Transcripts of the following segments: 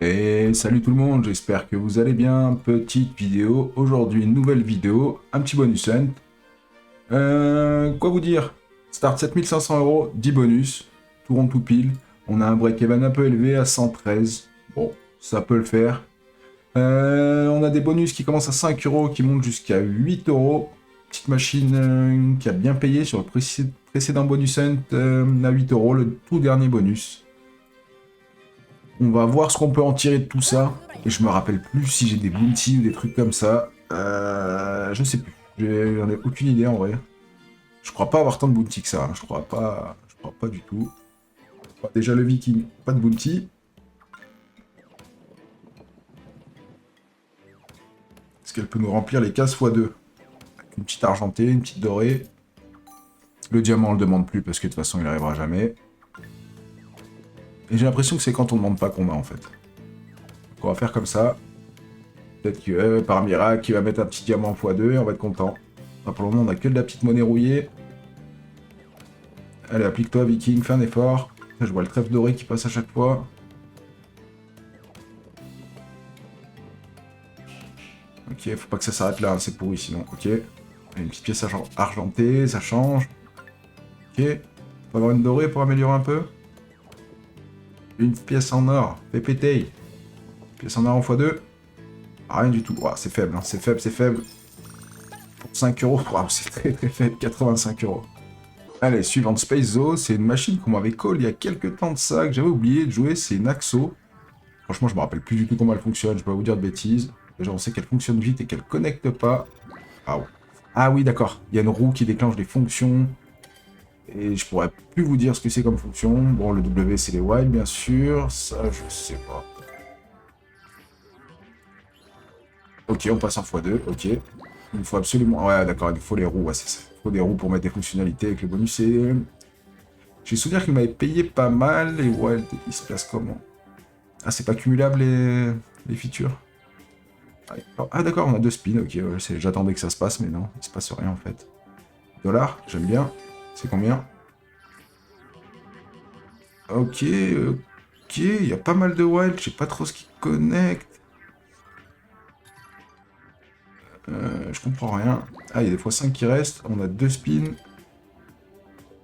Et salut tout le monde, j'espère que vous allez bien. Petite vidéo, aujourd'hui une nouvelle vidéo, un petit bonus hunt. Quoi vous dire? Start 7500 €, 10 bonus, tout rond tout pile. On a un break-even un peu élevé à 113. Bon, ça peut le faire. On a des bonus qui commencent à 5 € qui montent jusqu'à 8 €. Petite machine qui a bien payé sur le précédent bonus hunt à 8 € le tout dernier bonus. On va voir ce qu'on peut en tirer de tout ça. Et je me rappelle plus si j'ai des bounties ou des trucs comme ça. Je sais plus. J'en ai aucune idée en vrai. Je crois pas avoir tant de bounties que ça. Je crois pas. Je crois pas du tout. Bon, déjà le viking, pas de bounty. Est-ce qu'elle peut nous remplir les cases x2? Avec une petite argentée, une petite dorée. Le diamant on le demande plus parce que de toute façon il arrivera jamais. Et j'ai l'impression que c'est quand on demande pas qu'on a en fait. Donc on va faire comme ça. Peut-être que par miracle, il va mettre un petit diamant x2 et on va être content. Enfin, pour le moment, on a que de la petite monnaie rouillée. Allez, applique-toi, Viking, fais un effort. Je vois le trèfle doré qui passe à chaque fois. Ok, faut pas que ça s'arrête là, hein, c'est pourri sinon. Ok. Une petite pièce argentée, ça change. Ok. Faut avoir une dorée pour améliorer un peu. Une pièce en or, fais péter. Pièce en or en x2. Rien du tout. Oh, c'est faible, hein. C'est faible, c'est faible. Pour 5 €, wow, c'est très très faible, 85 €. Allez, suivante, Space Zoo, c'est une machine qu'on m'avait call il y a quelques temps de ça, que j'avais oublié de jouer, c'est une Axo. Franchement, je me rappelle plus du tout comment elle fonctionne, je vais pas vous dire de bêtises. Déjà, on sait qu'elle fonctionne vite et qu'elle connecte pas. Ah, ouais. Ah oui, d'accord, il y a une roue qui déclenche des fonctions. Et je pourrais plus vous dire ce que c'est comme fonction. Bon, le W, c'est les wild, bien sûr. Ça, je sais pas. Ok, on passe en x2, ok. Il faut absolument... Ouais, d'accord, il faut les roues, ouais, c'est ça. Il faut des roues pour mettre des fonctionnalités avec le bonus et... J'ai souvenir qu'il m'avait payé pas mal, et Wild, il se place comment? Ah, c'est pas cumulable les features? Ah d'accord, on a deux spins, ok, ouais, j'attendais que ça se passe, mais non, il se passe rien en fait. Dollar, j'aime bien. C'est combien? Ok, ok, il y a pas mal de Wild, je sais pas trop ce qui connecte. Je comprends rien. Ah, il y a des fois 5 qui restent, on a deux spins.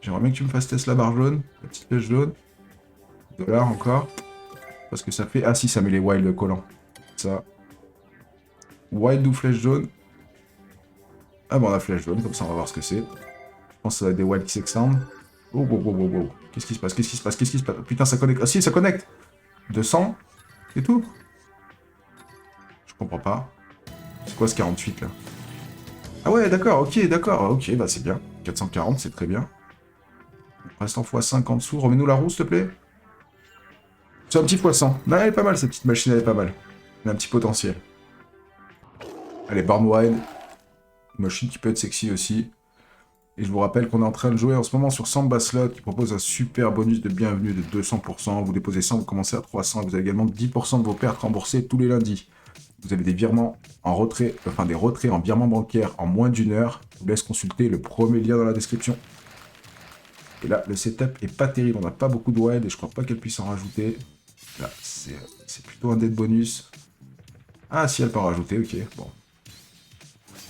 J'aimerais bien que tu me fasses test la barre jaune, la petite flèche jaune. Dollar encore. Parce que ça fait... Ah si, ça met les wild collants. Ça. Wild ou flèche jaune. Ah bah on a flèche jaune, comme ça on va voir ce que c'est. Je pense que ça va être des wild qui s'extendent. Oh, oh, oh, oh, oh. Qu'est-ce qui se passe? Qu'est-ce qui se passe? Qu'est-ce qui se passe? Putain, ça connecte. Ah si, ça connecte. 200. C'est tout. Je comprends pas. C'est quoi ce 48 là? Ah ouais, d'accord, ok, bah c'est bien. 440, c'est très bien. On reste en x5 en dessous. Remets-nous la roue, s'il te plaît. C'est un petit x100. Non, elle est pas mal, cette petite machine, elle est pas mal. Elle a un petit potentiel. Allez, Born Wild. Une machine qui peut être sexy aussi. Et je vous rappelle qu'on est en train de jouer en ce moment sur Samba Slot qui propose un super bonus de bienvenue de 200%. Vous déposez 100, vous commencez à 300. Vous avez également 10% de vos pertes remboursées tous les lundis. Vous avez des virements en retrait, enfin des retraits en virement bancaire en moins d'1 heure. Je vous laisse consulter le premier lien dans la description. Et là, le setup est pas terrible. On n'a pas beaucoup de wild et je crois pas qu'elle puisse en rajouter. Là, c'est plutôt un dead bonus. Ah, si, elle peut en rajouter, ok. Bon.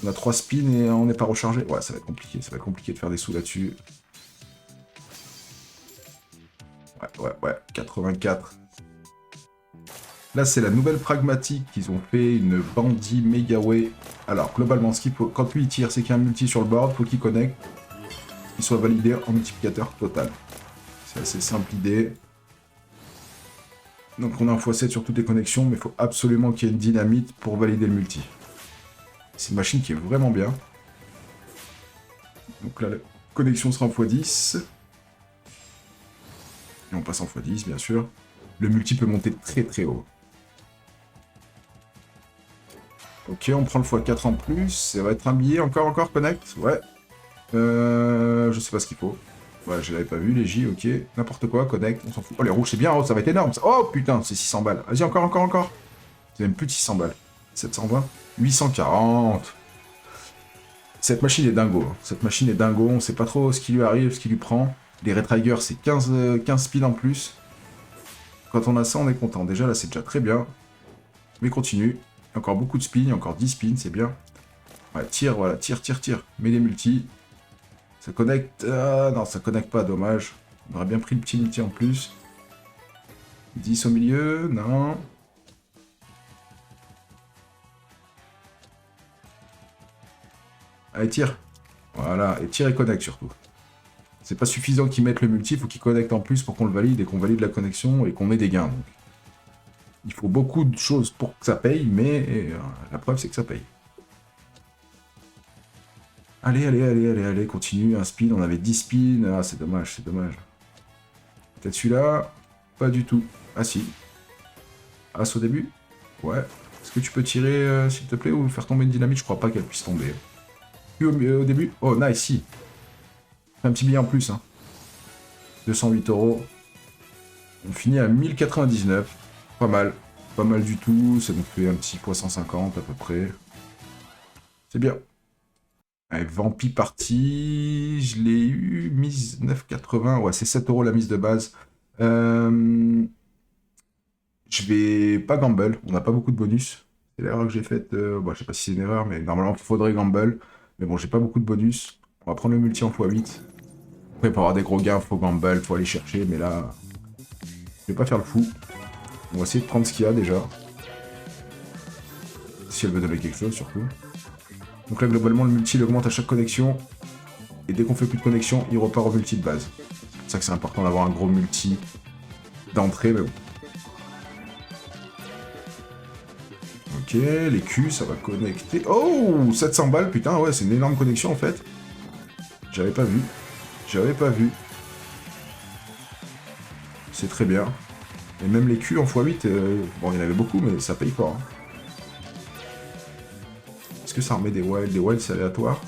On a 3 spins et on n'est pas rechargé. Ouais, ça va être compliqué. Ça va être compliqué de faire des sous là-dessus. Ouais. 84. Là, c'est la nouvelle pragmatique qu'ils ont fait, une bandit Megaway. Alors, globalement, ce qu'il faut, quand lui il tire, c'est qu'il y a un multi sur le board, faut qu'il connecte, qu'il soit validé en multiplicateur total. C'est assez simple l'idée. Donc on a un x7 sur toutes les connexions, mais il faut absolument qu'il y ait une dynamite pour valider le multi. C'est une machine qui est vraiment bien. Donc là, la connexion sera en x10. Et on passe en x10, bien sûr. Le multi peut monter très très haut. Ok, on prend le x4 en plus. Ça va être un billet. Encore, connect. Ouais. Je sais pas ce qu'il faut. Ouais, je l'avais pas vu, les J, ok. N'importe quoi, connect, on s'en fout. Oh, les rouges, c'est bien, oh, ça va être énorme. Oh, putain, c'est 600 balles. Vas-y, encore. C'est même plus de 600 balles. 720. 840. Cette machine est dingo. Cette machine est dingo. On sait pas trop ce qui lui arrive, ce qui lui prend. Les Red Tigers, c'est 15 spins en plus. Quand on a ça, on est content. Déjà, là, c'est déjà très bien. Mais continue. Il y a encore beaucoup de spins, il y a encore 10 spins, c'est bien. Ouais, tire, voilà, tire. Mets des multis. Ça connecte... Ah, non, ça connecte pas, dommage. On aurait bien pris le petit multi en plus. 10 au milieu, non. Allez, tire. Voilà, et tire et connecte surtout. C'est pas suffisant qu'ils mettent le multi, il faut qu'ils connectent en plus pour qu'on le valide et qu'on valide la connexion et qu'on ait des gains. Donc. Il faut beaucoup de choses pour que ça paye, mais la preuve c'est que ça paye. Allez, continue, un spin, on avait 10 spins, ah c'est dommage. Peut-être celui-là? Pas du tout. Ah si. As au début? Ouais. Est-ce que tu peux tirer s'il te plaît ou faire tomber une dynamite? Je crois pas qu'elle puisse tomber. Puis au début? Oh nice, si. Un petit billet en plus, hein. 208 €. On finit à 1099. Pas mal. Pas mal du tout. Ça nous fait un petit x 150 à peu près. C'est bien. Allez, Vampi parti. Je l'ai eu. Mise 9,80. Ouais, c'est 7 € la mise de base. Je vais pas gamble. On n'a pas beaucoup de bonus. C'est l'erreur que j'ai faite. Bon, je sais pas si c'est une erreur, mais normalement, il faudrait gamble. Mais bon, j'ai pas beaucoup de bonus. On va prendre le multi en x8. Après, pour avoir des gros gains, faut gamble, faut aller chercher. Mais là, je vais pas faire le fou. On va essayer de prendre ce qu'il y a déjà. Si elle veut donner quelque chose, surtout. Donc là, globalement, le multi, il augmente à chaque connexion. Et dès qu'on fait plus de connexion, il repart au multi de base. C'est pour ça que c'est important d'avoir un gros multi d'entrée, mais bon. Ok, les Q, ça va connecter. Oh, 700 balles, putain, ouais, c'est une énorme connexion, en fait. J'avais pas vu. C'est très bien. Et même les Q en x8, bon, il y en avait beaucoup, mais ça paye pas. Hein. Est-ce que ça remet des wilds? Des wilds, c'est aléatoire.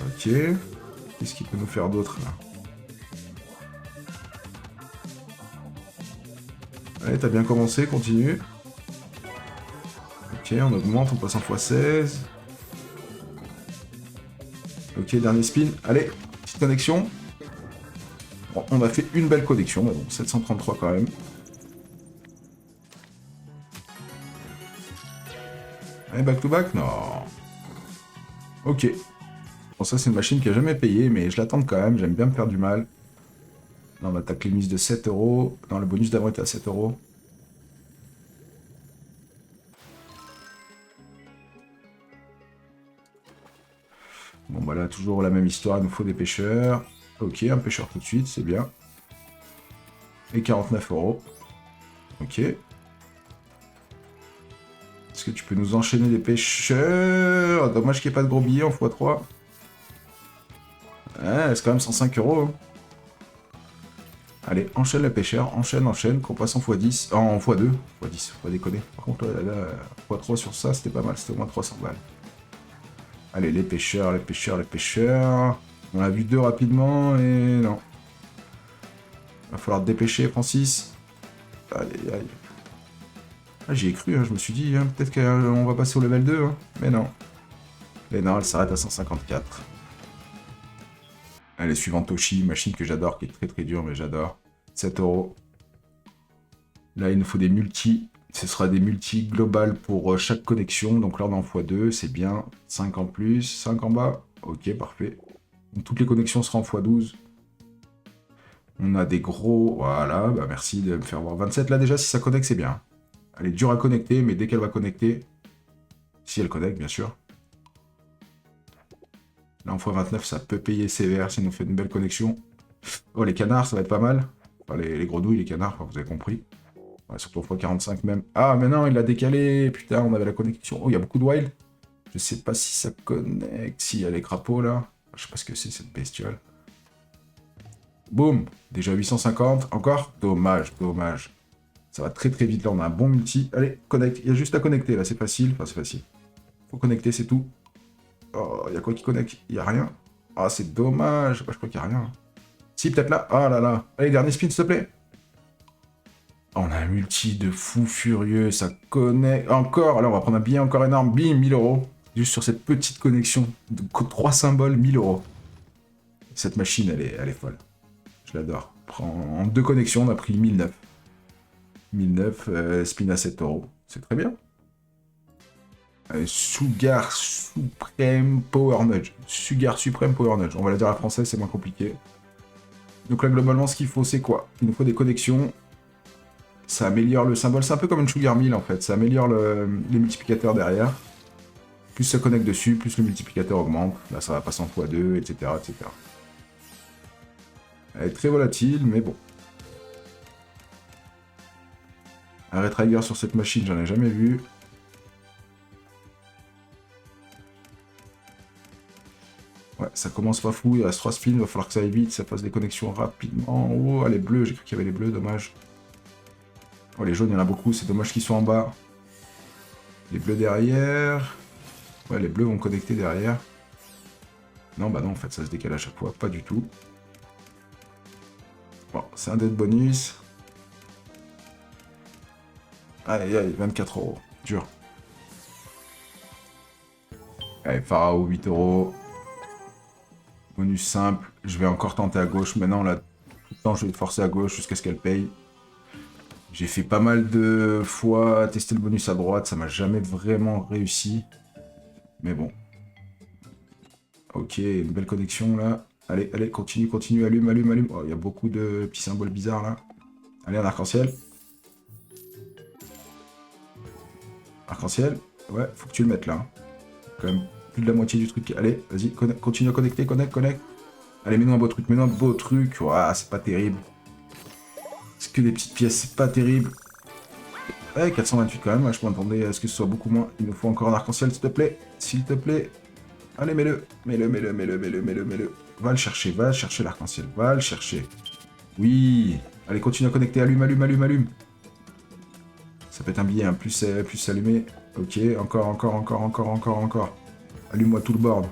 Ok. Qu'est-ce qu'il peut nous faire d'autre, là? Allez, t'as bien commencé, continue. Ok, on augmente, on passe en x16. Ok, dernier spin. Allez, petite connexion. Bon, on a fait une belle connexion, mais bon, 733 quand même. Allez, back to back? Non. Ok. Bon, ça, c'est une machine qui a jamais payé, mais je l'attends quand même, j'aime bien me faire du mal. Là, on attaque les mises de 7 €. Non, le bonus d'avant était à 7 €. Bon, bah là, toujours la même histoire, il nous faut des pêcheurs. Ok, un pêcheur tout de suite, c'est bien. Et 49 €. Ok. Est-ce que tu peux nous enchaîner des pêcheurs? Dommage qu'il n'y ait pas de gros billets en x3. Ouais, c'est quand même 105 €. Hein. Allez, enchaîne les pêcheurs, enchaîne, qu'on passe en x10. En x2, x10, faut pas déconner. Par contre, là, x3 sur ça, c'était pas mal, c'était au moins 300 balles. Allez, les pêcheurs. On a vu 2 rapidement, et non. Va falloir te dépêcher, Francis. Aïe. Ah, j'y ai cru, hein, je me suis dit, hein, peut-être qu'on va passer au level 2, hein, mais non. Et non, elle s'arrête à 154. Allez, suivante Toshi, machine que j'adore, qui est très très dure, mais j'adore. 7 €. Là, il nous faut des multis. Ce sera des multis globales pour chaque connexion. Donc là, on est en x2, c'est bien. 5 en plus, 5 en bas. Ok, parfait. Donc toutes les connexions seront en x12. On a des gros... Voilà, bah merci de me faire voir. 27, là déjà, si ça connecte, c'est bien. Elle est dure à connecter, mais dès qu'elle va connecter... Si elle connecte, bien sûr. Là, en x29, ça peut payer sévère si on fait une belle connexion. Oh, les canards, ça va être pas mal. Enfin, les grenouilles, les canards, enfin, vous avez compris. Ouais, surtout en x45 même. Ah, mais non, il l'a décalé. Putain, on avait la connexion. Oh, il y a beaucoup de wild. Je sais pas si ça connecte. Si, il y a les crapauds, là. Je sais pas ce que c'est, cette bestiole. Boum. Déjà 850. Encore? Dommage. Ça va très très vite. Là, on a un bon multi. Allez, connecte. Il y a juste à connecter, là. C'est facile. Enfin, c'est facile. Faut connecter, c'est tout. Oh, il y a quoi qui connecte? Il y a rien. Ah, c'est dommage. Bah, je crois qu'il y a rien. Si, peut-être là. Ah là là. Allez, dernier spin, s'il te plaît. On a un multi de fou furieux, ça connecte encore. Alors on va prendre un billet encore énorme, bim, 1000 €. Juste sur cette petite connexion de 3 symboles, 1000 €. Cette machine, elle est folle. je l'adore. En 2 connexions, on a pris 1009. 1009, spin à 7 euros. C'est très bien. Sugar Supreme Power Nudge. Sugar Supreme Power Nudge. On va la dire à la française, c'est moins compliqué. Donc là, globalement, ce qu'il faut, c'est quoi? Il nous faut des connexions. Ça améliore le symbole. C'est un peu comme une Sugar Mill, en fait. Ça améliore les multiplicateurs derrière. Plus ça connecte dessus, plus le multiplicateur augmente. Là, ça va passer en x2, etc., etc. Elle est très volatile, mais bon. Un Retrigger sur cette machine, j'en ai jamais vu. Ouais, ça commence pas fou, il reste 3 spins, il va falloir que ça aille vite, ça fasse des connexions rapidement. Oh, les bleus, j'ai cru qu'il y avait les bleus, dommage. Oh, les jaunes, il y en a beaucoup, c'est dommage qu'ils soient en bas. Les bleus derrière. Ouais, les bleus vont connecter derrière. Non, bah non, en fait, ça se décale à chaque fois, pas du tout. Bon, c'est un dead bonus. Aïe, aïe, 24 euros, dur. Allez, Pharaon, 8 euros. Bonus simple, je vais encore tenter à gauche. Maintenant, là, tout le temps, je vais forcer à gauche jusqu'à ce qu'elle paye. J'ai fait pas mal de fois tester le bonus à droite, ça m'a jamais vraiment réussi. Mais bon. Ok, une belle connexion là. Allez, allez, continue, continue, allume, allume, allume. Oh, il y a beaucoup de petits symboles bizarres là. Allez, un arc-en-ciel. Arc-en-ciel. Ouais, faut que tu le mettes là. Quand même plus de la moitié du truc. Allez, vas-y, continue à connecter, connecte. Allez, mets-nous un beau truc, mets-nous un beau truc. Ouah, c'est pas terrible. C'est que des petites pièces, c'est pas terrible. Ouais, 428 quand même, je m'attendais à ce que ce soit beaucoup moins. Il nous faut encore un arc-en-ciel, s'il te plaît. S'il te plaît. Allez, mets-le. Mets-le. Va le chercher l'arc-en-ciel. Va le chercher. Oui. Allez, continue à connecter. Allume, allume, allume, allume. Ça peut être un billet, hein. Plus allumé. Ok, encore. Allume-moi tout le board.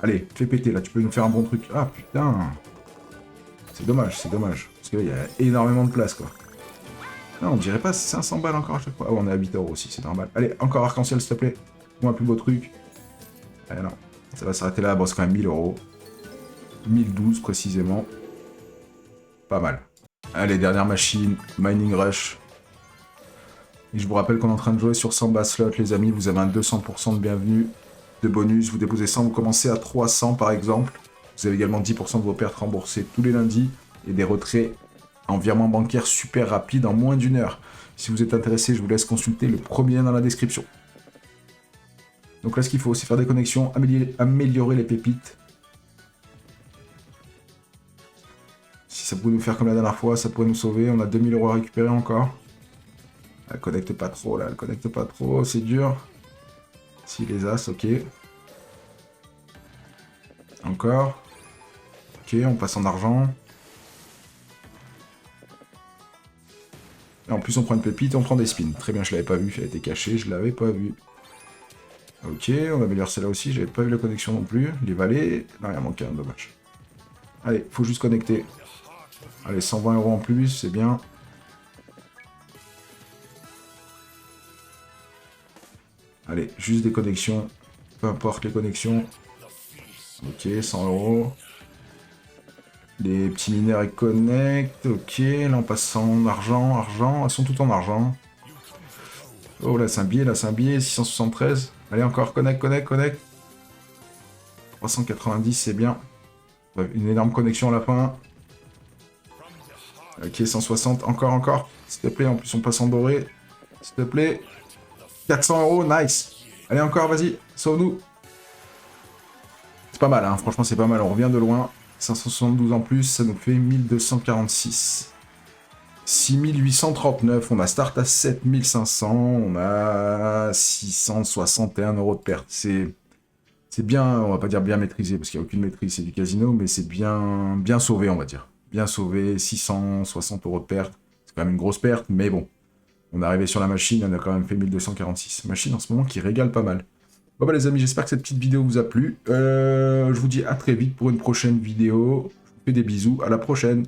Allez, fais péter, là, tu peux nous faire un bon truc. Ah, putain. C'est dommage. Parce que là, il y a énormément de place, quoi. Non, on dirait pas 500 balles encore à chaque fois. Ah, on est à 8 euros aussi, c'est normal. Allez, encore arc-en-ciel, s'il te plaît. Fais-moi un plus beau truc. Ah non, ça va s'arrêter là. Bon, c'est quand même 1000 euros. 1012 précisément. Pas mal. Allez, dernière machine. Mining Rush. Et je vous rappelle qu'on est en train de jouer sur 100 bass slots, les amis. Vous avez un 200% de bienvenue de bonus. Vous déposez 100, vous commencez à 300 par exemple. Vous avez également 10% de vos pertes remboursées tous les lundis. Et des retraits en virement bancaire super rapide en moins d'1 heure. Si vous êtes intéressé, je vous laisse consulter le premier lien dans la description. Donc là, ce qu'il faut, c'est faire des connexions, améliorer les pépites. Si ça pouvait nous faire comme la dernière fois, ça pourrait nous sauver. On a 2000 euros à récupérer encore. Elle connecte pas trop, là. Elle connecte pas trop, c'est dur. Si, les as, ok. Encore. Ok, on passe en argent. Et en plus, on prend une pépite et on prend des spins. Très bien, je l'avais pas vu, elle a été cachée, je l'avais pas vu. Ok, on améliore celle-là aussi, j'avais pas vu la connexion non plus. Les valets, non, il en manque un, dommage. Allez, faut juste connecter. Allez, 120 euros en plus, c'est bien. Allez, juste des connexions. Peu importe les connexions. Ok, 100 euros. Les petits mineurs ils connectent. Ok, là on passe en argent. Elles sont toutes en argent. Oh là c'est un billet, 673. Allez encore, connecte. 390, c'est bien. Une énorme connexion à la fin. Ok, 160, encore. S'il te plaît, en plus on passe en doré. S'il te plaît. 400 euros, nice. Allez encore, vas-y, sauve-nous. C'est pas mal, hein. Franchement c'est pas mal, on revient de loin. 572 en plus, ça nous fait 1246. 6839, on a start à 7500, on a 661 euros de perte. C'est bien, on va pas dire bien maîtrisé, parce qu'il n'y a aucune maîtrise, c'est du casino, mais c'est bien sauvé, on va dire. Bien sauvé, 660 euros de perte. C'est quand même une grosse perte, mais bon. On est arrivé sur la machine, on a quand même fait 1246. Machine en ce moment qui régale pas mal. Bon bah les amis, j'espère que cette petite vidéo vous a plu. Je vous dis à très vite pour une prochaine vidéo. Je vous fais des bisous, à la prochaine.